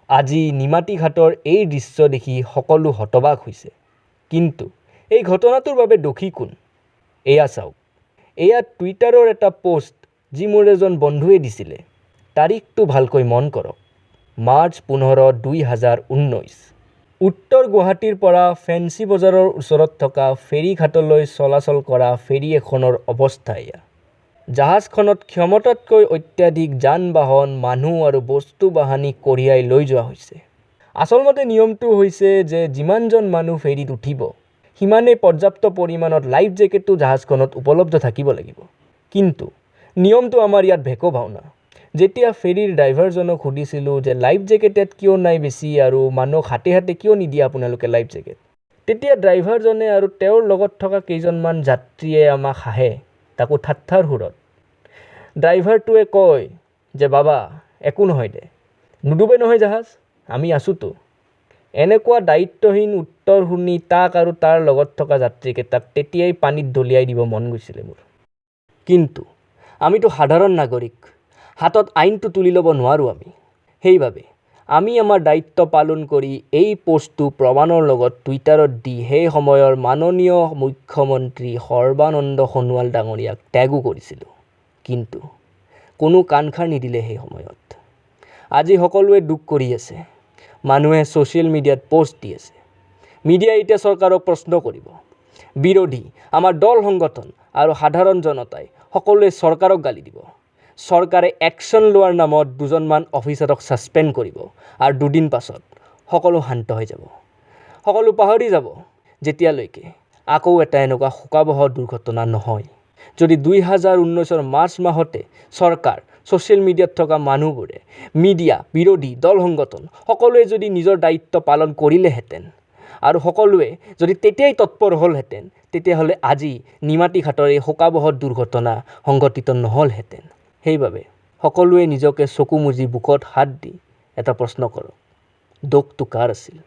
আজি নিমাতী ঘাটৰ এই দৃশ্য দেখি সকলো হতবাক হৈছে। কিন্তু এই ঘটনাটোৰ বাবে দোষী কোন? এয়া চাওক, এয়া টুইটাৰৰ এটা পোষ্ট যি মোৰ এজন বন্ধুৱে দিছিলে। তাৰিখটো ভালকৈ মন কৰক, মাৰ্চ 15, 2019। উত্তৰ গুৱাহাটীৰ পৰা ফেঞ্চি বজাৰৰ ওচৰত থকা ফেৰীঘাটলৈ চলাচল কৰা ফেৰী এখনৰ অৱস্থা এয়া। জাহাজখনত ক্ষমতাতকৈ অত্যাধিক যান বাহন, মানুহ আৰু বস্তু বাহানি কঢ়িয়াই লৈ যোৱা হৈছে। আচলমতে নিয়মটো হৈছে যে যিমানজন মানুহ ফেৰীত উঠিব সিমানেই পৰ্যাপ্ত পৰিমাণত লাইফ জেকেটো জাহাজখনত উপলব্ধ থাকিব লাগিব। কিন্তু নিয়মটো আমাৰ ইয়াত ভেকো ভাওনা। যেতিয়া ফেৰীৰ ড্ৰাইভাৰজনক সুধিছিলোঁ যে লাইফ জেকেট কিয় নাই বেছি আৰু মানুহক হাতে হাতে কিয় নিদিয়ে আপোনালোকে লাইফ জেকেট, তেতিয়া ড্ৰাইভাৰজনে আৰু তেওঁৰ লগত থকা কেইজনমান যাত্ৰীয়ে আমাক হাঁহে, তাকো ঠাট্টাৰ সুৰত। ড্ৰাইভাৰটোৱে কয় যে বাবা একো নহয় দে, নুডুবে নহয় জাহাজ, আমি আছোঁতো। এনেকুৱা দায়িত্বহীন উত্তৰ শুনি তাক আৰু তাৰ লগত থকা যাত্ৰীকেইটাক তেতিয়াই পানীত দলিয়াই দিব মন গৈছিলে মোৰ। কিন্তু আমিতো সাধাৰণ নাগৰিক, হাতত আইনটো তুলি ল'ব নোৱাৰোঁ আমি। সেইবাবে আমি আমাৰ দায়িত্ব পালন কৰি এই পোষ্টটো প্ৰমাণৰ লগত টুইটাৰত দি সেই সময়ৰ মাননীয় মুখ্যমন্ত্ৰী সৰ্বানন্দ সোণোৱাল ডাঙৰীয়াক টেগো কৰিছিলোঁ। কিন্তু কোনো কাণসাৰ নিদিলে সেই সময়ত। আজি সকলোৱে দুখ কৰি আছে, মানুহে ছ'চিয়েল মিডিয়াত পোষ্ট দি আছে। মিডিয়াই এতিয়া চৰকাৰক প্ৰশ্ন কৰিব। বিৰোধী, আমাৰ দল সংগঠন আৰু সাধাৰণ জনতাই সকলোৱে চৰকাৰক গালি দিব। চৰকাৰে একশ্যন লোৱাৰ নামত দুজনমান অফিচাৰক ছাছপেণ্ড কৰিব আৰু দুদিন পাছত সকলো শান্ত হৈ যাব। সকলো পাহৰি যাব যেতিয়ালৈকে আকৌ এটা এনেকুৱা শোকাবহ দুৰ্ঘটনা নহয়। যদি 2019 মাৰ্চ মাহতে চৰকাৰ, ছ'চিয়েল মিডিয়াত থকা মানুহবোৰে, মিডিয়া, বিৰোধী, দল সংগঠন সকলোৱে যদি নিজৰ দায়িত্ব পালন কৰিলেহেঁতেন আৰু সকলোৱে যদি তেতিয়াই তৎপৰ হ'লহেঁতেন, তেতিয়াহ'লে আজি নিমাতী ঘাটৰ এই শোকাবহ দুৰ্ঘটনা সংঘটিত নহ'লহেঁতেন। সেইবাবে সকলোৱে নিজকে চকু মুজি বুকত হাত দি এটা প্ৰশ্ন কৰক, দোষটো কাৰ আছিল?